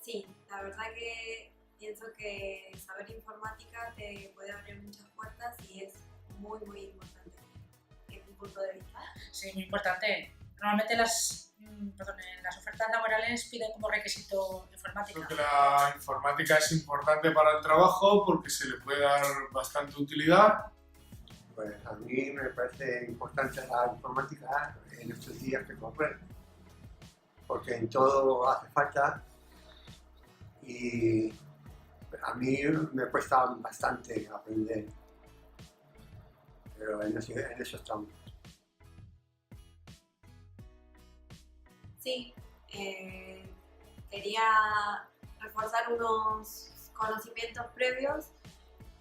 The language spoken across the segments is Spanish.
Sí, la verdad que pienso que saber informática te puede abrir muchas puertas y es muy, muy importante en mi punto de vista. Sí, muy importante. Normalmente en las ofertas laborales piden como requisito informática. Creo que la informática es importante para el trabajo porque se le puede dar bastante utilidad. Pues a mí me parece importante la informática en estos días que corren, porque en todo hace falta y a mí me cuesta bastante aprender, pero en eso estamos. Sí, quería reforzar unos conocimientos previos,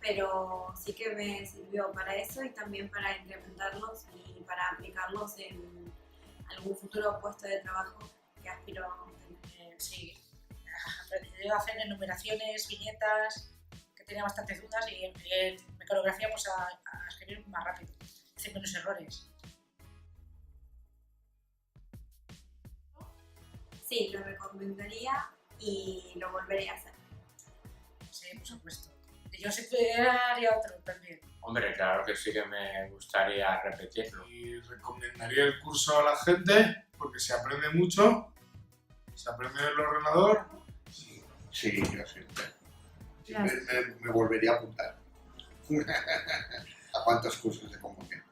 pero sí que me sirvió para eso y también para implementarlos y para aplicarlos en algún futuro puesto de trabajo que aspiro a tener. Sí, aprendí a hacer enumeraciones, viñetas, que tenía bastantes dudas y en mecanografía pues a escribir más rápido, hacer menos errores. Sí, lo recomendaría y lo volvería a hacer. Sí, por supuesto. Y yo si pudiera haría otro también. Hombre, claro que sí que me gustaría repetirlo. Y recomendaría el curso a la gente porque se aprende mucho, se aprende en el ordenador. Sí, yo sí. Sí, me volvería a apuntar. ¿A cuántos cursos de convoqué?